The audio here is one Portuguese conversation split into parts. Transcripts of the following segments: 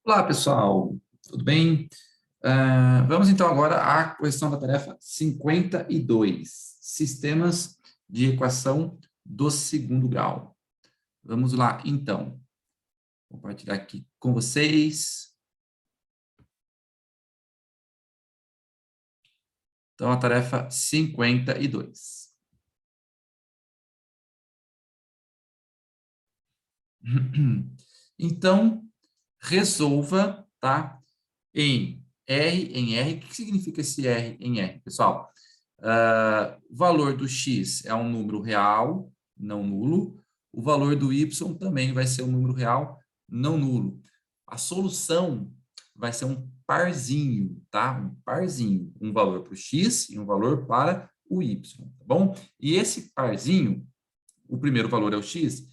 Olá, pessoal, tudo bem? Vamos então agora à questão da tarefa 52, sistemas de equação do segundo grau. Vamos lá, então. Vou compartilhar aqui com vocês. Então, a tarefa 52. Então, resolva, tá? Em R. O que significa esse R em R, pessoal? O valor do x é um número real, não nulo. O valor do y também vai ser um número real, não nulo. A solução vai ser um parzinho, tá? Um parzinho. Um valor para o x e um valor para o y, tá bom? E esse parzinho, o primeiro valor é o x,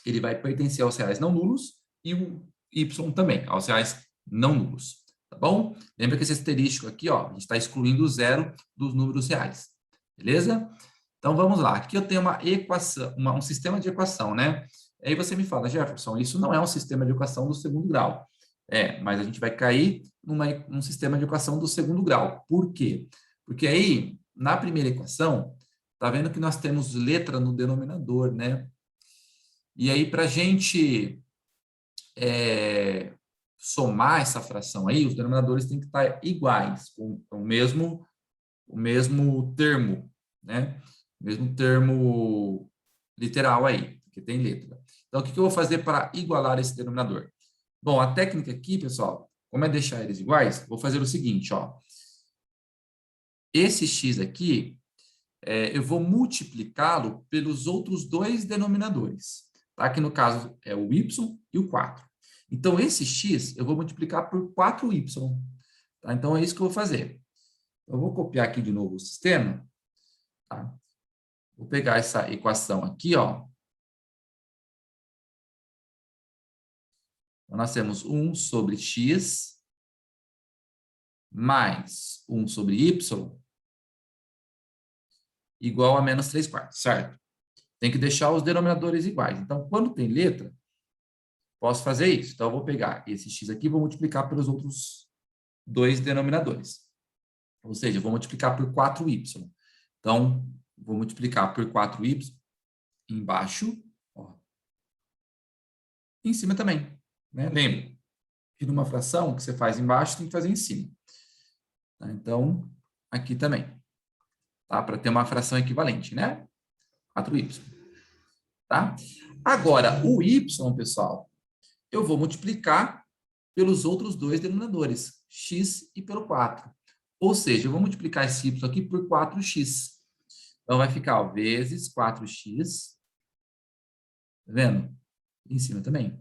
ele vai pertencer aos reais não nulos e o y também, aos reais não nulos, tá bom? Lembra que esse asterístico aqui, ó, a gente está excluindo o zero dos números reais, beleza? Então, vamos lá. Aqui eu tenho uma equação, um sistema de equação, né? Aí você me fala, Jefferson, isso não é um sistema de equação do segundo grau. Mas a gente vai cair num sistema de equação do segundo grau. Por quê? Porque aí, na primeira equação, tá vendo que nós temos letra no denominador, né? E aí, para a gente somar essa fração aí, os denominadores têm que estar iguais, com o mesmo termo, né? O mesmo termo literal aí, que tem letra. Então, o que eu vou fazer para igualar esse denominador? Bom, a técnica aqui, pessoal, como é deixar eles iguais, vou fazer o seguinte, ó. Esse x aqui, eu vou multiplicá-lo pelos outros dois denominadores, tá? Que no caso é o y e o 4. Então, esse x eu vou multiplicar por 4y, tá? Então, é isso que eu vou fazer. Eu vou copiar aqui de novo o sistema, tá? Vou pegar essa equação aqui, ó. Então, nós temos 1 sobre x mais 1 sobre y igual a menos 3 quartos, certo? Tem que deixar os denominadores iguais. Então, quando tem letra, posso fazer isso. Então, eu vou pegar esse x aqui e vou multiplicar pelos outros dois denominadores. Ou seja, eu vou multiplicar por 4y. Então, vou multiplicar por 4y embaixo, ó, e em cima também, né? Lembra que numa fração que você faz embaixo, tem que fazer em cima. Tá? Então, aqui também. Tá? Para ter uma fração equivalente, né? 4y. Tá? Agora, o y, pessoal, eu vou multiplicar pelos outros dois denominadores, x e pelo 4. Ou seja, eu vou multiplicar esse y aqui por 4x. Então, vai ficar, ó, vezes 4x. Tá vendo? Em cima também.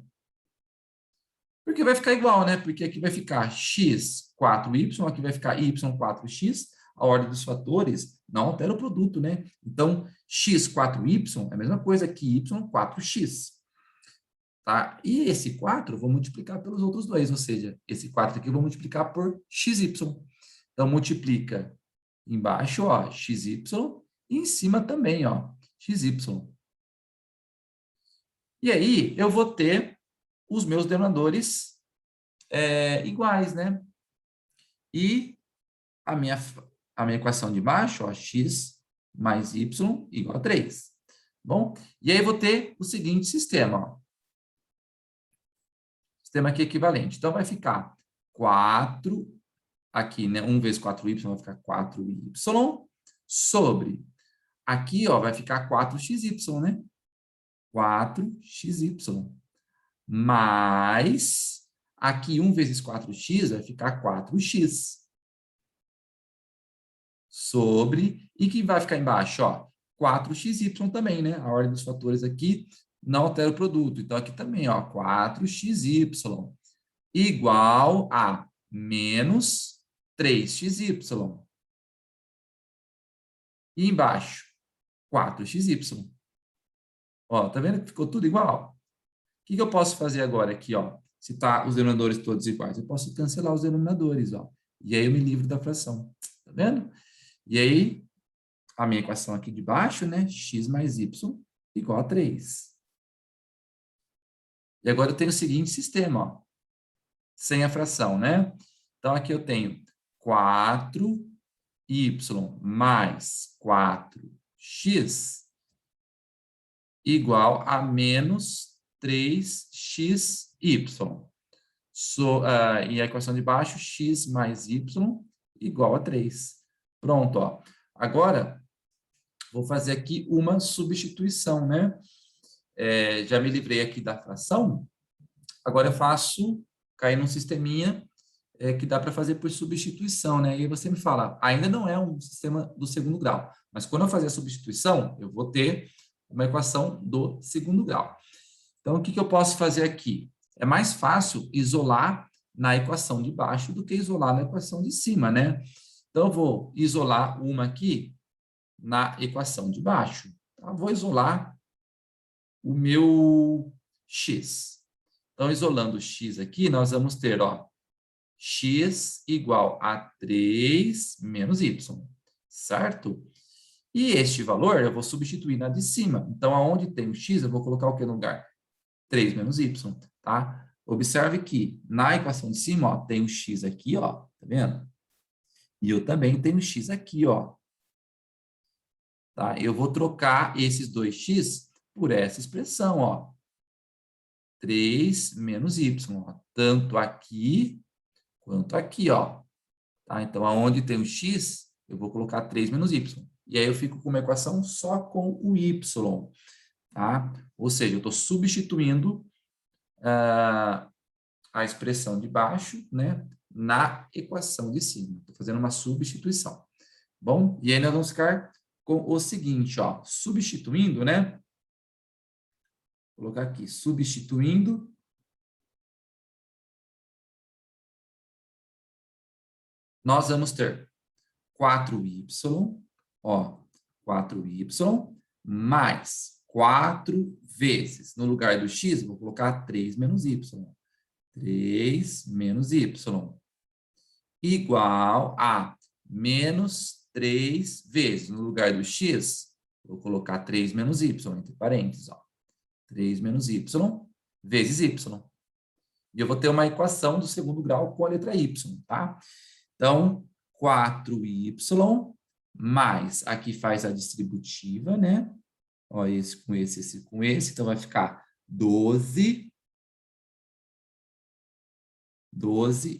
Porque vai ficar igual, né? Porque aqui vai ficar x, 4y, aqui vai ficar y, 4x. A ordem dos fatores não altera o produto, né? Então, x, 4y é a mesma coisa que y, 4x. Tá? E esse 4 eu vou multiplicar pelos outros dois, ou seja, esse 4 aqui eu vou multiplicar por xy. Então, multiplica embaixo, ó, xy, e em cima também, ó, xy. E aí, eu vou ter os meus denominadores iguais, né? E a minha equação de baixo, ó, x mais y igual a 3. Bom? E aí, eu vou ter o seguinte sistema, ó. Sistema aqui equivalente. Então, vai ficar 4, aqui, né? 1 vezes 4y vai ficar 4y, sobre, aqui, ó, vai ficar 4xy, né? 4xy. Mais, aqui 1 vezes 4x vai ficar 4x. Sobre, e que vai ficar embaixo, ó, 4xy também, né? A ordem dos fatores aqui não altera o produto. Então, aqui também, ó, 4xy igual a menos 3xy. E embaixo, 4xy. Ó, tá vendo que ficou tudo igual? O que eu posso fazer agora aqui, ó? Se tá os denominadores todos iguais, eu posso cancelar os denominadores, ó. E aí eu me livro da fração. Tá vendo? E aí, a minha equação aqui de baixo, né? X mais y igual a 3. E agora eu tenho o seguinte sistema, ó. sem a fração, né? Então, aqui eu tenho 4y mais 4x igual a menos 3xy. E a equação de baixo, x mais y igual a 3. Pronto, ó. Agora, vou fazer aqui uma substituição, né? Já me livrei aqui da fração. Agora eu faço cair num sisteminha que dá para fazer por substituição, né? E aí você me fala, ainda não é um sistema do segundo grau, mas quando eu fazer a substituição, eu vou ter uma equação do segundo grau. Então, o que eu posso fazer aqui? É mais fácil isolar na equação de baixo do que isolar na equação de cima, né? Então, eu vou isolar uma aqui na equação de baixo. Eu vou isolar o meu x. Então, isolando o x aqui, nós vamos ter, ó, x igual a 3 menos y, certo? E este valor eu vou substituir na de cima. Então, aonde tem o x, eu vou colocar o que no lugar? 3 menos y, tá? Observe que na equação de cima, ó, tem o x aqui, ó, tá vendo? E eu também tenho o x aqui, ó. Tá? Eu vou trocar esses dois x por essa expressão, ó. 3 menos y, ó, tanto aqui quanto aqui, ó. Tá? Então, aonde tem o x, eu vou colocar 3 menos y. E aí eu fico com uma equação só com o y, tá? Ou seja, eu estou substituindo a expressão de baixo, né, na equação de cima. Estou fazendo uma substituição. Bom, e aí nós vamos ficar com o seguinte, ó, substituindo, né? Vou colocar aqui, substituindo. Nós vamos ter 4y, ó, 4y, mais 4 vezes, no lugar do x, vou colocar 3 menos y. 3 menos y, igual a menos 3 vezes, no lugar do x, vou colocar 3 menos y, entre parênteses, ó. 3 menos y vezes y. E eu vou ter uma equação do segundo grau com a letra y, tá? Então, 4y mais, aqui faz a distributiva, né? Ó, esse com esse, então vai ficar 12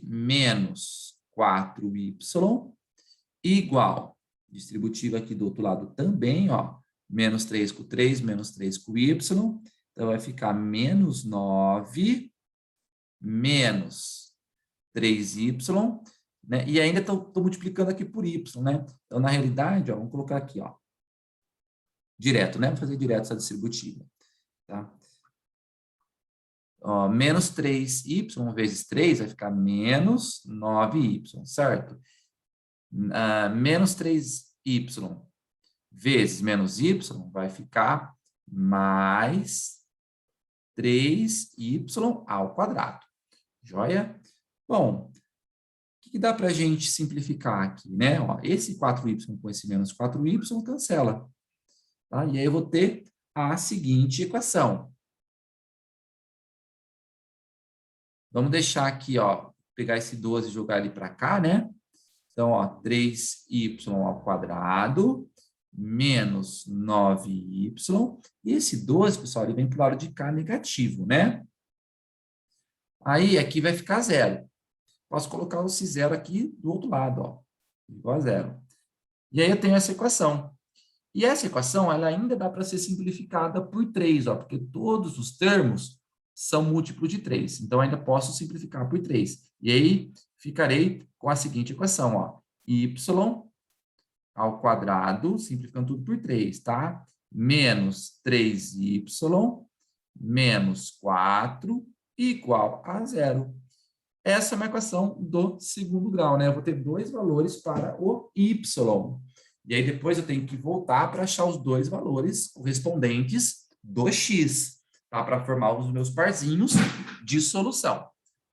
menos 4y igual, distributiva aqui do outro lado também, ó, menos 3 com 3, menos 3 com y, então vai ficar menos 9 menos 3y, né? E ainda estou multiplicando aqui por y, né? Então, na realidade, ó, vamos colocar aqui, ó, direto, né? Vamos fazer direto essa distributiva, tá? Ó, menos 3y vezes 3 vai ficar menos 9y, certo? Menos 3y vezes menos y vai ficar mais 3y ao quadrado. Joia? Bom, o que dá para a gente simplificar aqui, né? Ó, esse 4y com esse menos 4y cancela. Tá? E aí eu vou ter a seguinte equação. Vamos deixar aqui, ó, pegar esse 12 e jogar ele para cá, né? Então, ó, 3y ao quadrado menos 9y. E esse 12, pessoal, ele vem para o lado de cá negativo, né? Aí, aqui vai ficar zero. Posso colocar esse zero aqui do outro lado, ó, igual a zero. E aí eu tenho essa equação. E essa equação, ela ainda dá para ser simplificada por 3, ó, porque todos os termos são múltiplos de 3. Então, ainda posso simplificar por 3. E aí, ficarei com a seguinte equação, ó, y ao quadrado, simplificando tudo por 3, tá? Menos 3y menos 4 igual a zero. Essa é uma equação do segundo grau, né? Eu vou ter dois valores para o y. E aí depois eu tenho que voltar para achar os dois valores correspondentes do x, tá? Para formar os meus parzinhos de solução,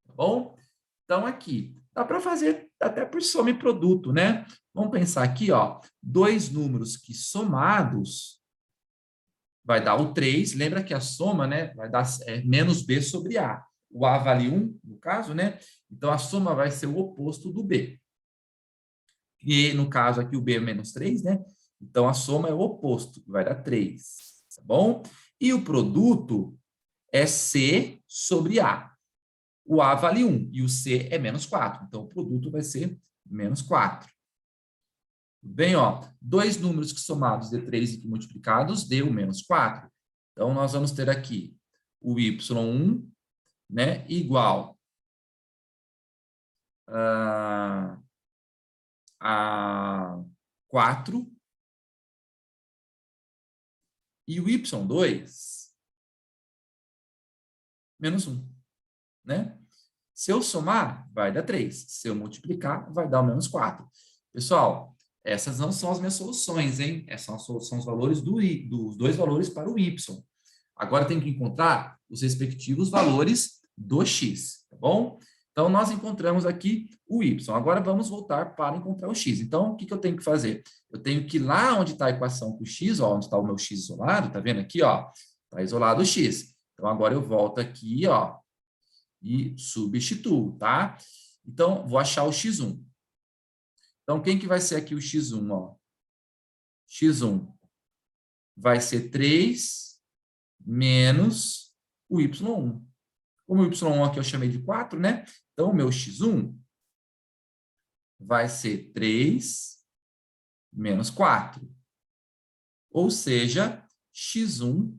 tá bom? Então aqui, dá para fazer até por soma e produto, né? Vamos pensar aqui, ó, dois números que somados vai dar o 3. Lembra que a soma, né, vai dar menos b sobre a. o A vale 1, no caso, né? Então, a soma vai ser o oposto do B. E, no caso aqui, o B é menos 3, né? Então, a soma é o oposto, vai dar 3, tá bom? E o produto é C sobre A. O A vale 1 e o C é menos 4. Então, o produto vai ser menos 4. Bem, ó, dois números que somados dê 3 e que multiplicados deu menos 4. Então, nós vamos ter aqui o y1, né, igual a 4 e o y2 menos 1, né? Se eu somar, vai dar 3. Se eu multiplicar, vai dar o menos 4. Pessoal, essas não são as minhas soluções, hein? Essas são os valores dos dois valores para o y. Agora tem que encontrar os respectivos valores do x, tá bom? Então, nós encontramos aqui o y. Agora, vamos voltar para encontrar o x. Então, o que eu tenho que fazer? Eu tenho que ir lá onde está a equação com o x, ó, onde está o meu x isolado, tá vendo aqui, ó? Está isolado o x. Então, agora eu volto aqui, ó, e substituo, tá? Então, vou achar o x1. Então, quem que vai ser aqui o x1, ó? x1 vai ser 3 menos o y1. Como o y1 aqui eu chamei de 4, né? Então, o meu x1 vai ser 3 menos 4. Ou seja, x1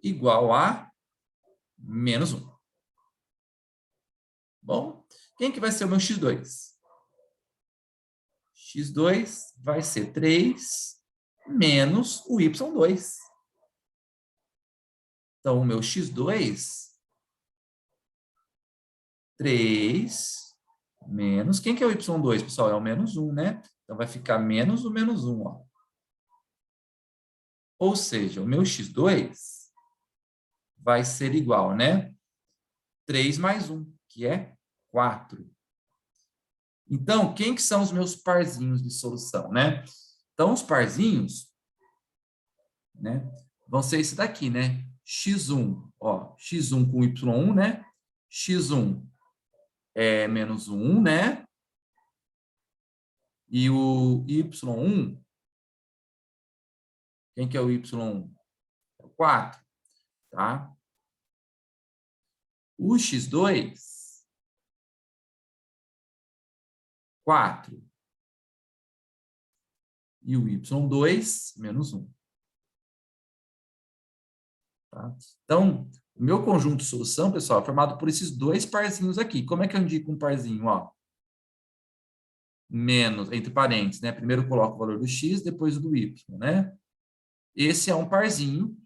igual a menos 1. Bom, quem que vai ser o meu x2? x2 vai ser 3 menos o y2. Então, o meu x2, 3 menos... Quem que é o y2, pessoal? É o menos 1, né? Então, vai ficar menos o menos 1, ó. Ou seja, o meu x2 vai ser igual, né? 3 mais 1, que é 4. Então, quem que são os meus parzinhos de solução, né? Então, os parzinhos, né, vão ser esse daqui, né? x1, ó, x1 com y1, né? x1 é menos 1, né? E o y1, quem que é o y1? É o 4, tá? O x2, 4. E o y2, menos 1. Tá? Então, o meu conjunto de solução, pessoal, é formado por esses dois parzinhos aqui. Como é que eu indico um parzinho? Ó, menos, entre parênteses, né? Primeiro eu coloco o valor do x, depois o do y, né? Esse é um parzinho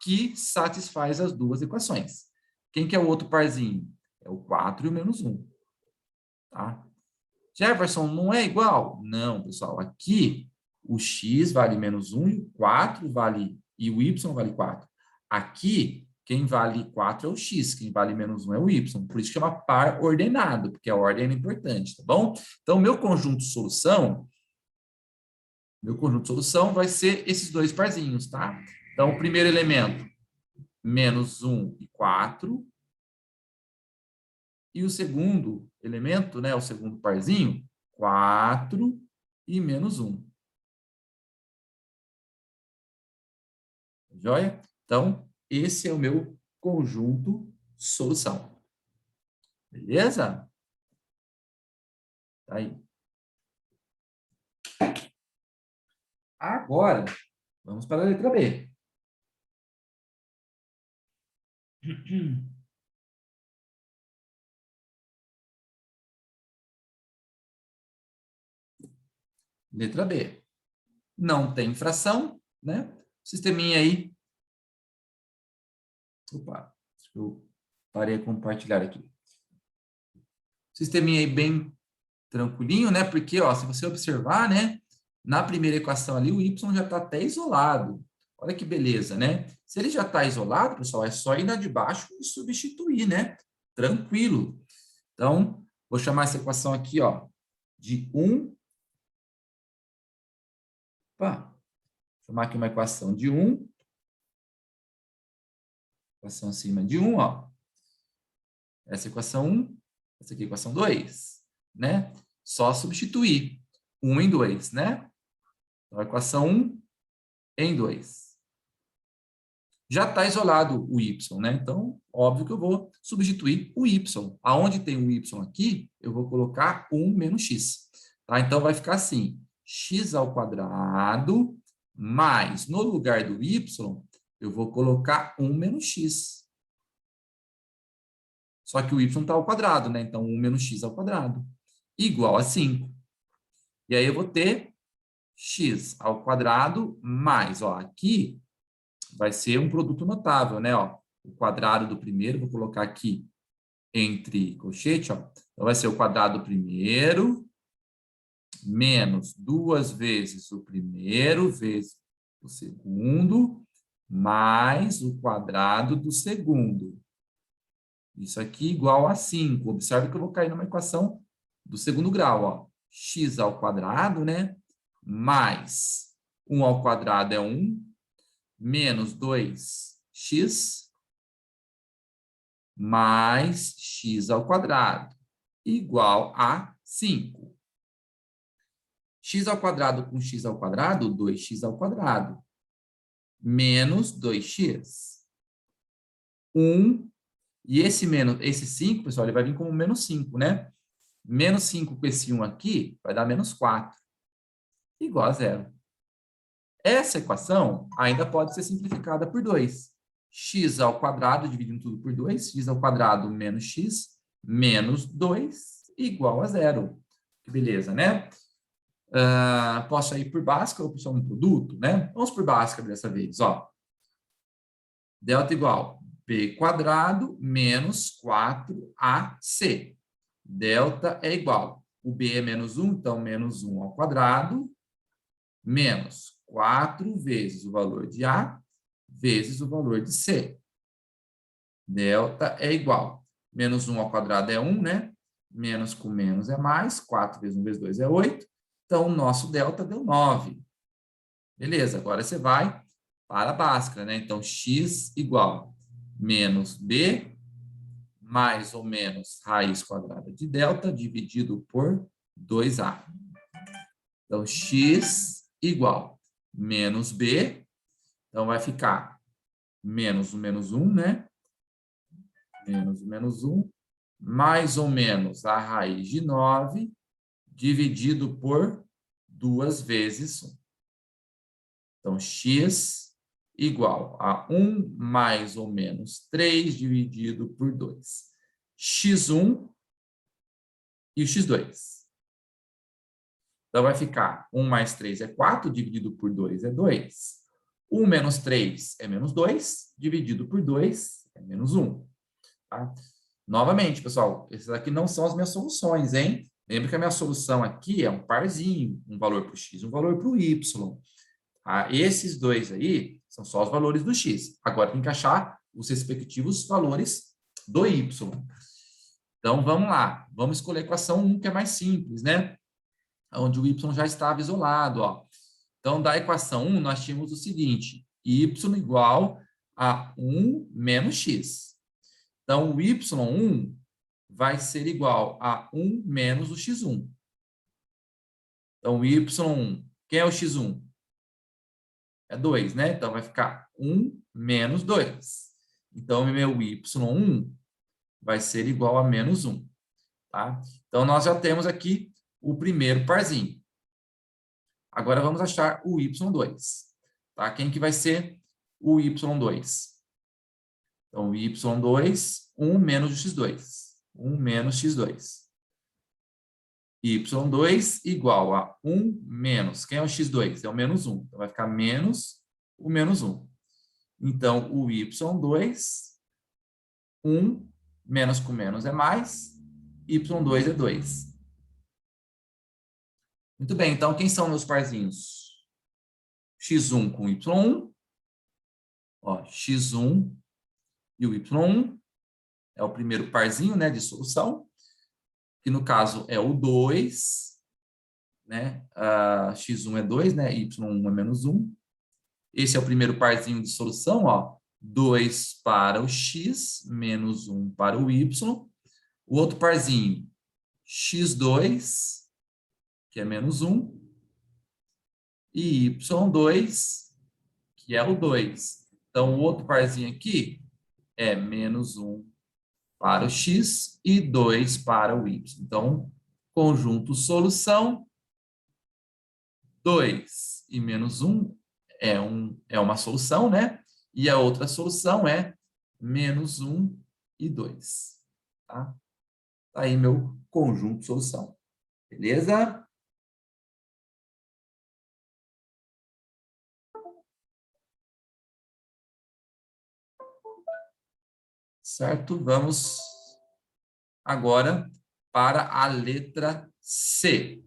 que satisfaz as duas equações. Quem que é o outro parzinho? É o 4 e o menos 1. Tá? Jefferson, não é igual? Não, pessoal. Aqui, o x vale menos 1 e o 4 vale... E o y vale 4. Aqui, quem vale 4 é o x, quem vale menos 1 é o y. Por isso chama par ordenado, porque a ordem é importante, tá bom? Então, meu conjunto de solução vai ser esses dois parzinhos, tá? Então, o primeiro elemento, menos 1 e 4. E o segundo elemento, né, o segundo parzinho, 4 e menos 1. Joia? Então, esse é o meu conjunto solução. Beleza? Tá aí. Agora, vamos para a letra B. Letra B. Não tem fração, né? Sisteminha aí. Opa, acho que eu parei de compartilhar aqui. Sisteminha aí bem tranquilinho, né? Porque, ó, se você observar, né? Na primeira equação ali, o y já está até isolado. Olha que beleza, né? Se ele já está isolado, pessoal, é só ir na de baixo e substituir, né? Tranquilo. Então, vou chamar essa equação aqui, ó, de 1. Opa, vou chamar aqui uma equação de 1. Equação acima de 1, ó. Essa é a equação 1, essa aqui é a equação 2, né? Só substituir 1 em 2, né? Então, a equação 1 em 2. Já está isolado o y, né? Então, óbvio que eu vou substituir o y. Aonde tem o y aqui, eu vou colocar 1 menos x. Tá? Então, vai ficar assim, x ao quadrado mais, no lugar do y, eu vou colocar 1 menos x. Só que o y está ao quadrado, né? Então, 1 menos x ao quadrado igual a 5. E aí, eu vou ter x ao quadrado mais, ó, aqui vai ser um produto notável, né? Ó, o quadrado do primeiro, vou colocar aqui entre colchete, ó. Então, vai ser o quadrado do primeiro menos 2 vezes o primeiro vezes o segundo mais o quadrado do segundo. Isso aqui igual a 5. Observe que eu vou cair numa equação do segundo grau, ó. X ao quadrado, né? Mais 1 ao quadrado é 1, menos 2x, mais x ao quadrado, igual a 5. X ao quadrado com x ao quadrado, 2x ao quadrado, menos 2x. 1, e esse 5, pessoal, ele vai vir como menos 5, né? Menos 5 com esse 1 aqui, vai dar menos 4, igual a 0. Essa equação ainda pode ser simplificada por 2. X ao quadrado, dividindo tudo por 2, x ao quadrado menos x, menos 2, igual a 0. Que beleza, né? Posso ir por básica ou por só um produto, né? Vamos por básica dessa vez, ó. Delta igual b quadrado menos 4ac. Delta é igual. O b é menos 1, então menos 1 ao quadrado, menos 4 vezes o valor de A, vezes o valor de C. Delta é igual. Menos 1 ao quadrado é 1, né? Menos com menos é mais. 4 vezes 1 vezes 2 é 8. Então, o nosso delta deu 9. Beleza, agora você vai para a Bhaskara, né? Então, x igual menos b mais ou menos raiz quadrada de delta dividido por 2a. Então, x igual menos b. Então, vai ficar menos o menos 1, né? Menos o menos 1, mais ou menos a raiz de 9, dividido por 2 vezes 1. Então, x igual a 1 mais ou menos 3 dividido por 2. x1 e o x2. Então, vai ficar 1 mais 3 é 4, dividido por 2 é 2. 1 menos 3 é menos 2, dividido por 2 é menos 1. Tá? Novamente, pessoal, essas aqui não são as minhas soluções, hein? Lembra que a minha solução aqui é um parzinho, um valor para o x, um valor para o y. Tá? Esses dois aí são só os valores do x. Agora tem que achar os respectivos valores do y. Então, vamos lá. Vamos escolher a equação 1, que é mais simples, né? Onde o y já estava isolado, ó. Então, da equação 1, nós tínhamos o seguinte, y igual a 1 menos x. Então, o y1 vai ser igual a 1 menos o x1. Então, o y1, quem é o x1? É 2, né? Então, vai ficar 1 menos 2. Então, o meu y1 vai ser igual a menos 1. Tá? Então, nós já temos aqui o primeiro parzinho. Agora, vamos achar o y2. Tá? Quem que vai ser o y2? Então, o y2, 1 menos o x2. 1 menos x2. y2 igual a 1 menos, quem é o x2? É o menos 1. Então, vai ficar menos o menos 1. Então, o y2, 1 menos com menos é mais, y2 é 2. Muito bem, então, quem são meus parzinhos? x1 com y1, ó, x1 e o y1, é o primeiro parzinho, né, de solução, que no caso é o 2, né, x1 é 2, né, y1 é menos 1. Esse é o primeiro parzinho de solução, ó, 2 para o x, menos 1 para o y. O outro parzinho, x2, que é menos 1, e y2, que é o 2. Então, o outro parzinho aqui é menos 1 para o x e 2 para o y. Então, conjunto solução, 2 e menos 1 é uma solução, né? E a outra solução é menos 1 e 2. Tá? Tá aí meu conjunto solução. Beleza? Certo? Vamos agora para a letra C.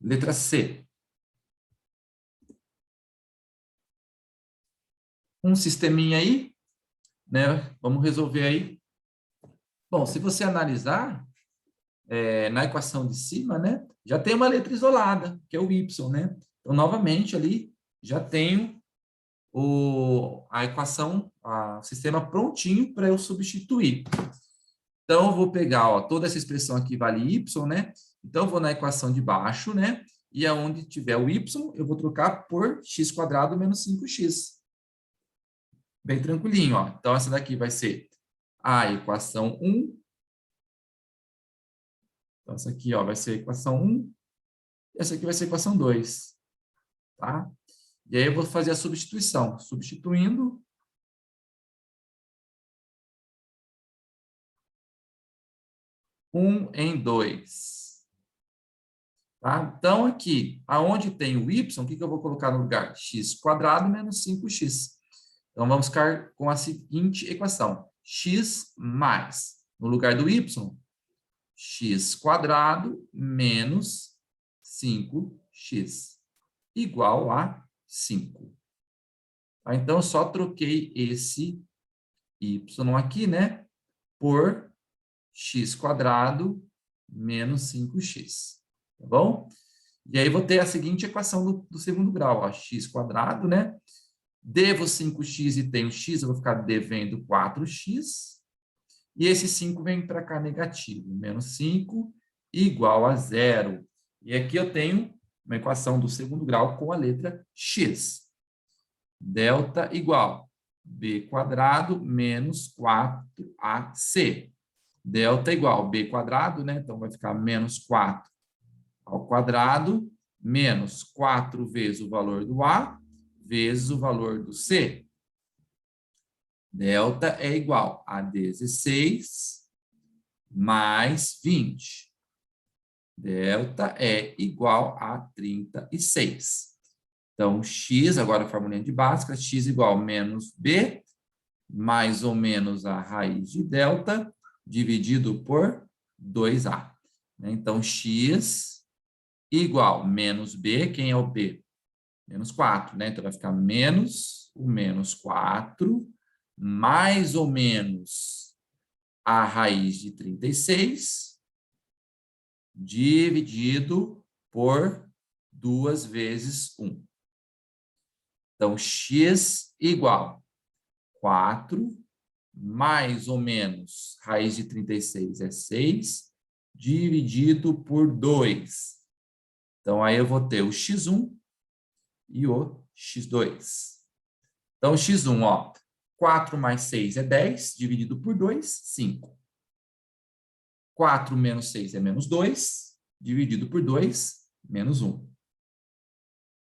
Letra C. Um sisteminha aí, né? Vamos resolver aí. Bom, se você analisar, na equação de cima, né? Já tem uma letra isolada, que é o y, né? Então, novamente, ali já tenho a equação, o sistema prontinho para eu substituir. Então, eu vou pegar, ó, toda essa expressão aqui vale y, né? Então, eu vou na equação de baixo, né? E aonde tiver o y, eu vou trocar por x² menos 5x. Bem tranquilinho, ó. Então, essa daqui vai ser a equação 1. Então, essa aqui, ó, vai ser a equação 1. E essa aqui vai ser a equação 2. Tá? E aí, eu vou fazer a substituição. Substituindo, 1 em 2. Tá? Então, aqui, aonde tem o y, o que eu vou colocar no lugar? x² menos 5x. Então, vamos ficar com a seguinte equação. X mais, no lugar do y, x² menos 5x, igual a 5. Tá? Então, eu só troquei esse y aqui, né, por x² menos 5x. Tá bom? E aí, vou ter a seguinte equação do segundo grau, ó, x², né? Devo 5x e tenho x, eu vou ficar devendo 4x. E esse 5 vem para cá negativo. Menos 5 igual a 0. E aqui eu tenho uma equação do segundo grau com a letra x. Delta igual b² menos 4ac. Delta igual b², né? Então, vai ficar menos 4 ao quadrado, menos 4 vezes o valor do a, vezes o valor do c. Delta é igual a 16 mais 20. Delta é igual a 36. Então, x, agora a formulinha de básica, x igual a menos b, mais ou menos a raiz de delta, dividido por 2a. Então, x igual menos b, quem é o b? Menos 4, né? Então, vai ficar menos o menos 4, mais ou menos a raiz de 36, dividido por 2 vezes 1. Então, x igual 4, mais ou menos raiz de 36 é 6, dividido por 2. Então, aí eu vou ter o x1 e o x2. Então, x1, ó, 4 mais 6 é 10, dividido por 2, 5. 4 menos 6 é menos 2, dividido por 2, menos 1.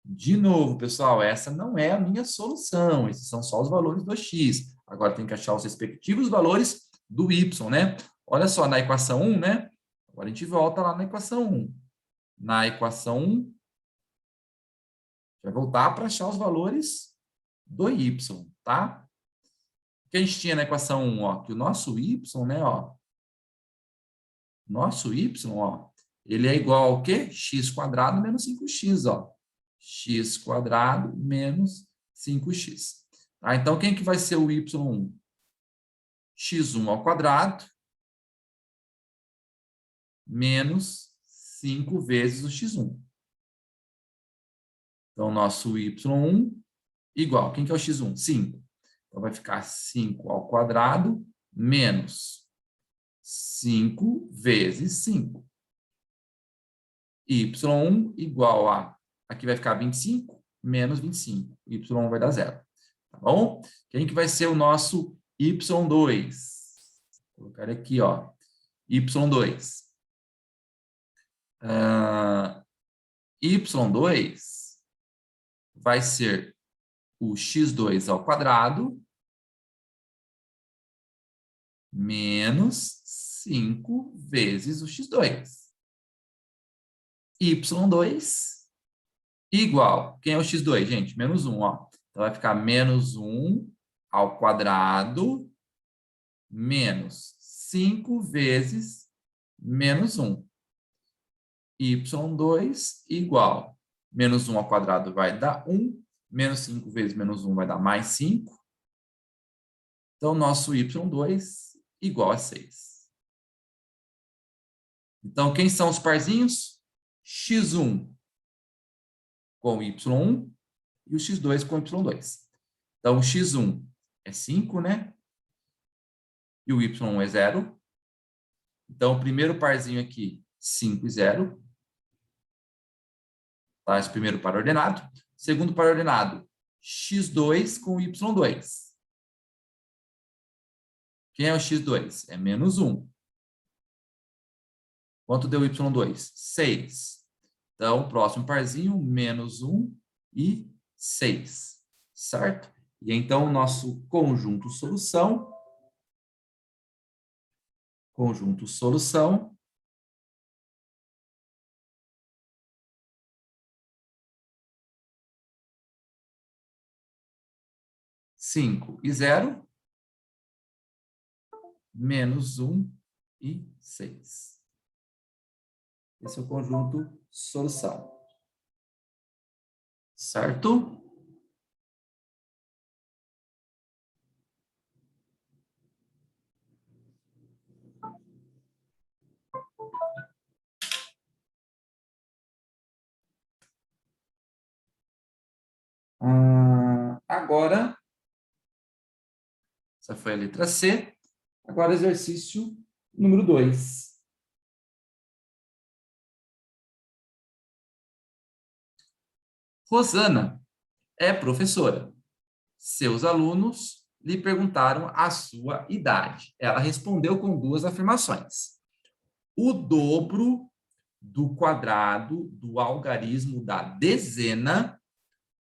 De novo, pessoal, essa não é a minha solução, esses são só os valores do x. Agora tem que achar os respectivos valores do y, né? Olha só, na equação 1, né? Agora a gente volta lá na equação 1. Na equação 1, vai voltar para achar os valores do y, tá? O que a gente tinha na equação 1, ó, que o nosso y, né, ó, nosso y, ó, ele é igual ao quê? x² menos 5x, ó. x² menos 5x. Tá? Então, quem que vai ser o y1? x1 ao quadrado menos 5 vezes o x1. Então, nosso y1 igual. Quem que é o x1? 5. Então, vai ficar 5 ao quadrado menos 5 vezes 5. Y1 igual a... Aqui vai ficar 25 menos 25. Y1 vai dar 0. Tá bom? Quem que vai ser o nosso y2? Vou colocar aqui, ó. y2. Y2 vai ser o x2 ao quadrado menos 5 vezes o x2. Y2 igual. Quem é o x2, gente? Menos 1, ó. Então, vai ficar menos 1 ao quadrado menos 5 vezes menos 1. Y2 igual. Menos 1 ao quadrado vai dar 1. Menos 5 vezes menos 1 vai dar mais 5. Então, nosso y2 igual a 6. Então, quem são os parzinhos? x1 com y1 e o x2 com y2. Então, o x1 é 5, né? E o y1 é 0. Então, o primeiro parzinho aqui, 5 e 0. Tá? Esse primeiro par ordenado. Segundo par ordenado, x2 com y2. Quem é o x2? É menos 1. Quanto deu y2? 6. Então, o próximo parzinho, menos 1 e 6. Certo? E então, o nosso conjunto solução. Conjunto solução. Cinco e 0. Menos 1 e 6. Esse é o conjunto solução. Certo? Agora, essa foi a letra C. Agora, exercício número 2. Rosana é professora. Seus alunos lhe perguntaram a sua idade. Ela respondeu com 2 afirmações. O dobro do quadrado do algarismo da dezena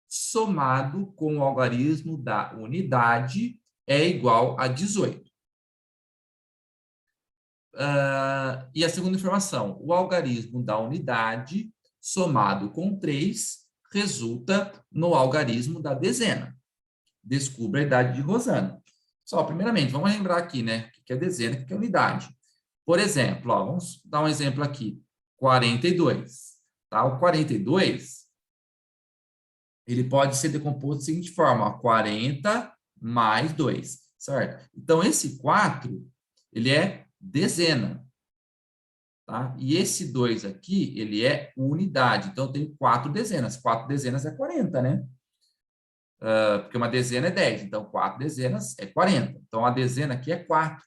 somado com o algarismo da unidade é igual a 18. E a segunda informação, o algarismo da unidade somado com 3 resulta no algarismo da dezena. Descubra a idade de Rosana. Só, primeiramente, vamos lembrar aqui, né? O que é dezena e o que é unidade. Por exemplo, ó, vamos dar um exemplo aqui. 42. Tá? O 42, ele pode ser decomposto da seguinte forma, ó, 40 mais 2, certo? Então, esse 4, ele é dezena. Tá? E esse 2 aqui, ele é unidade. Então, eu tenho 4 dezenas. 4 dezenas é 40, né? Porque uma dezena é 10, então 4 dezenas é 40. Então, a dezena aqui é 4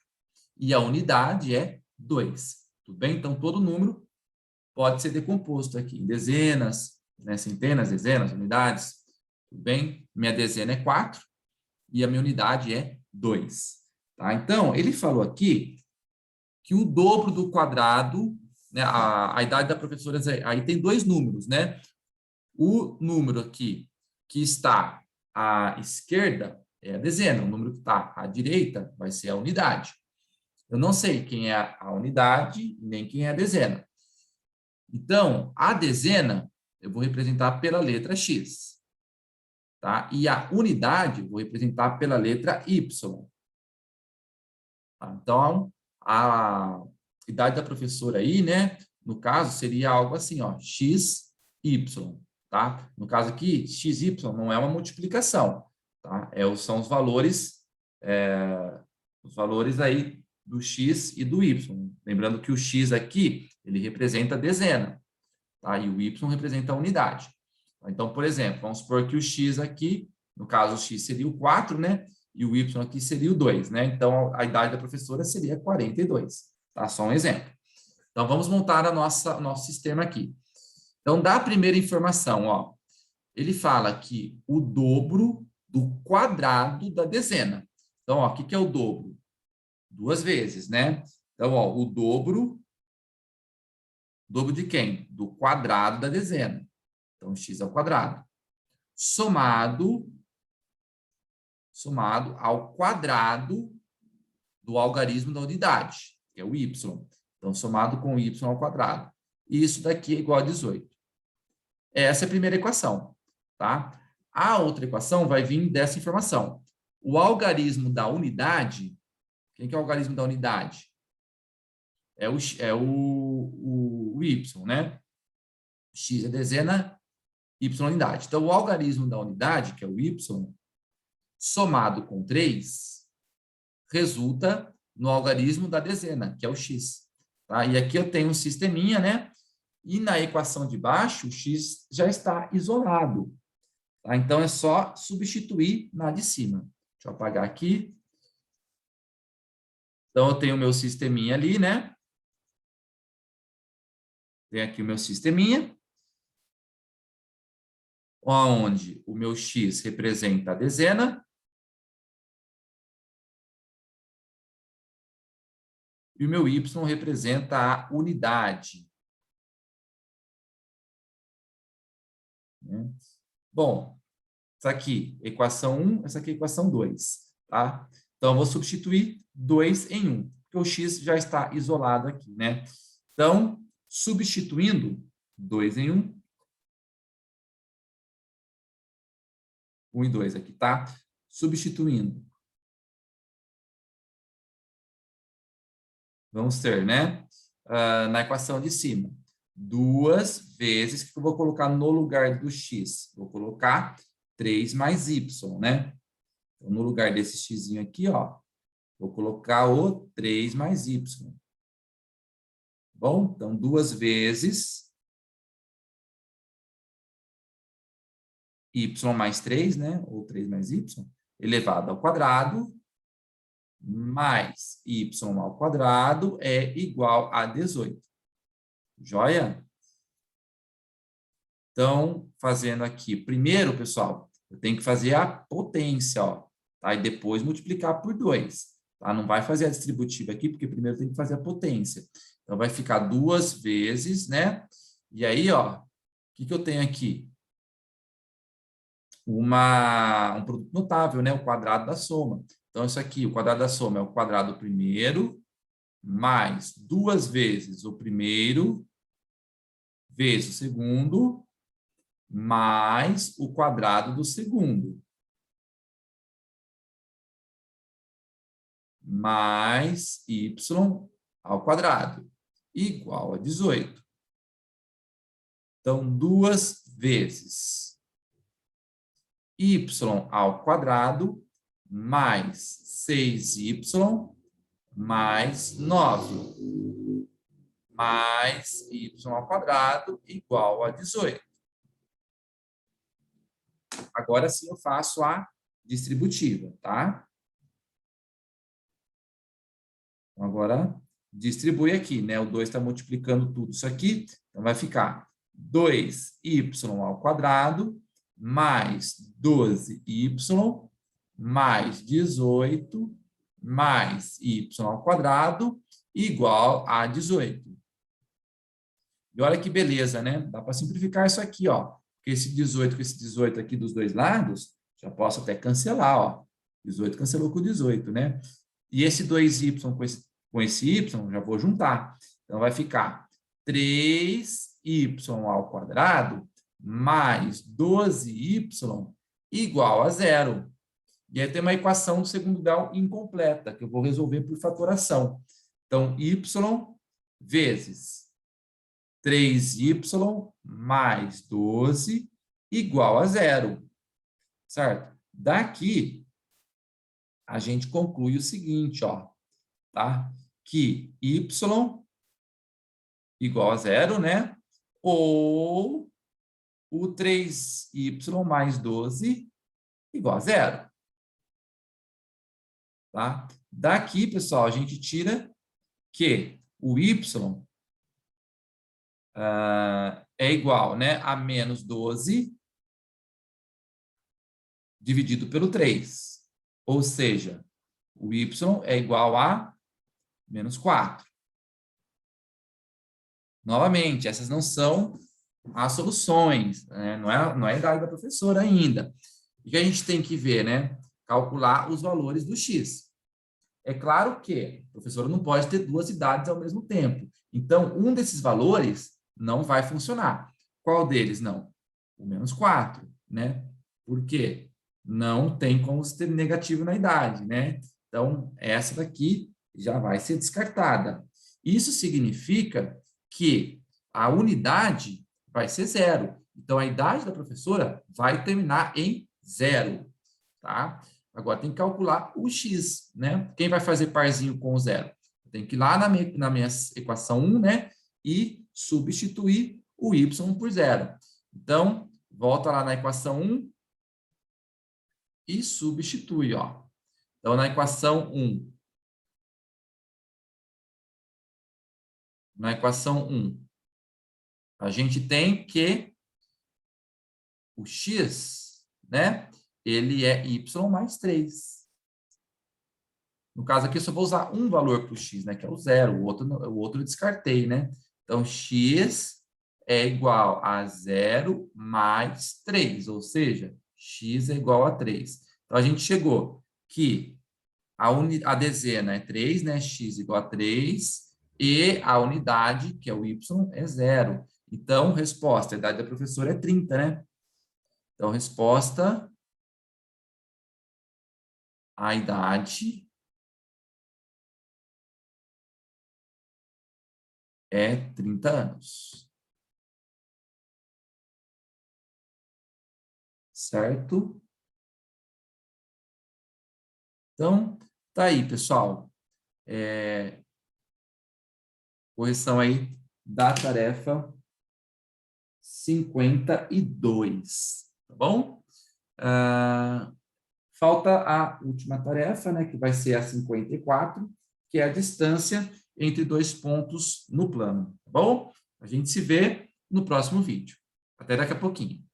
e a unidade é 2. Tudo bem? Então, todo número pode ser decomposto aqui em dezenas, né? Centenas, dezenas, unidades. Tudo bem? Minha dezena é 4 e a minha unidade é 2. Tá? Então, ele falou aqui que o dobro do quadrado, né? A idade da professora, aí tem 2 números, né? O número aqui que está à esquerda é a dezena, o número que está à direita vai ser a unidade. Eu não sei quem é a unidade, nem quem é a dezena. Então, a dezena eu vou representar pela letra X. Tá? E a unidade eu vou representar pela letra Y. Tá? Então, a idade da professora aí, né? No caso, seria algo assim, ó, X, Y. Tá? No caso aqui, XY não é uma multiplicação, tá? São os valores aí do X e do Y. Lembrando que o x aqui, ele representa a dezena, tá? E o y representa a unidade. Então, por exemplo, vamos supor que o x aqui, no caso, o x seria o 4, né? E o y aqui seria o 2, né? Então, a idade da professora seria 42, tá? Só um exemplo. Então, vamos montar nosso sistema aqui. Então, da primeira informação, ó, ele fala que o dobro do quadrado da dezena. Então, ó, o que é o dobro? 2 vezes, né? Então, ó, o dobro de quem? Do quadrado da dezena. Então, x ao quadrado. Somado ao quadrado do algarismo da unidade, que é o y. Então, somado com y ao quadrado. E isso daqui é igual a 18. Essa é a primeira equação, tá? A outra equação vai vir dessa informação. O algarismo da unidade, quem que é o algarismo da unidade? É o y, né? X é dezena, y é unidade. Então, o algarismo da unidade, que é o y, somado com 3, resulta no algarismo da dezena, que é o x. Tá? E aqui eu tenho um sisteminha, né? E na equação de baixo, o x já está isolado. Tá? Então, é só substituir na de cima. Deixa eu apagar aqui. Então, eu tenho o meu sisteminha ali, né? Tem aqui o meu sisteminha, onde o meu x representa a dezena e o meu y representa a unidade. Bom, essa aqui, equação 1, essa aqui é equação 2, tá? Então, eu vou substituir 2 em 1, porque o x já está isolado aqui, né? Então, substituindo 2 em 1, 1 e 2 aqui, tá? Substituindo. Vamos ter, né? Na equação de cima, 2 vezes, que eu vou colocar no lugar do x? Vou colocar 3 mais y, né? Então, no lugar desse x aqui, ó, vou colocar o 3 mais y. Bom, então, 2 vezes y mais 3, né? Ou 3 mais y, elevado ao quadrado, mais y ao quadrado é igual a 18. Joia? Então, fazendo aqui, primeiro, pessoal, eu tenho que fazer a potência, ó, tá? E depois multiplicar por 2, tá? Não vai fazer a distributiva aqui, porque primeiro tem que fazer a potência. Então, vai ficar 2 vezes, né? E aí, ó, o que eu tenho aqui? Um produto notável, né? O quadrado da soma. Então, isso aqui, o quadrado da soma é o quadrado do primeiro, mais 2 vezes o primeiro, vezes o segundo, mais o quadrado do segundo, mais y ao quadrado, igual a 18. Então, 2 vezes y ao quadrado, mais 6y, mais 9, mais y ao quadrado, igual a 18. Agora sim eu faço a distributiva, tá? Então, agora, distribui aqui, né? O 2 está multiplicando tudo isso aqui, então vai ficar 2y ao quadrado, mais 12y, mais 18, mais y ao quadrado, igual a 18. E olha que beleza, né? Dá para simplificar isso aqui, ó. Porque esse 18 com esse 18 aqui dos dois lados, já posso até cancelar, ó. 18 cancelou com 18, né? E esse 2y com esse y, já vou juntar. Então, vai ficar 3y ao quadrado mais 12y igual a 0. E aí tem uma equação do segundo grau incompleta, que eu vou resolver por fatoração. Então, y vezes 3y mais 12 igual a 0. Certo? Daqui, a gente conclui o seguinte, ó, tá? Que y igual a zero, né? Ou o 3y mais 12 igual a zero. Tá? Daqui, pessoal, a gente tira que o y é igual, né, a menos 12 dividido pelo 3. Ou seja, o y é igual a menos 4. Novamente, essas não são as soluções, né? Não é a idade da professora ainda. O que a gente tem que ver, né? Calcular os valores do x. É claro que a professora não pode ter duas idades ao mesmo tempo. Então, um desses valores não vai funcionar. Qual deles não? O menos 4, né? Por quê? Não tem como ter negativo na idade, né? Então, essa daqui já vai ser descartada. Isso significa que a unidade vai ser zero. Então, a idade da professora vai terminar em zero, tá? Agora, tem que calcular o x, né? Quem vai fazer parzinho com o zero? Tem que ir lá na minha equação 1, né? E substituir o y por zero. Então, volta lá na equação 1 e substitui, ó. Então, na equação 1, a gente tem que o x, né? Ele é y mais 3. No caso aqui, eu só vou usar um valor para o x, né? Que é o zero. O outro eu descartei, né? Então, x é igual a 0 mais 3. Ou seja, x é igual a 3. Então, a gente chegou que a dezena é 3, né? X igual a 3. E a unidade, que é o y, é 0. Então, resposta, a idade da professora é 30, né? Então, resposta, a idade é 30 anos. Certo? Então, tá aí, pessoal. Correção aí da tarefa 52, tá bom? Falta a última tarefa, né, que vai ser a 54, que é a distância entre dois pontos no plano, tá bom? A gente se vê no próximo vídeo. Até daqui a pouquinho.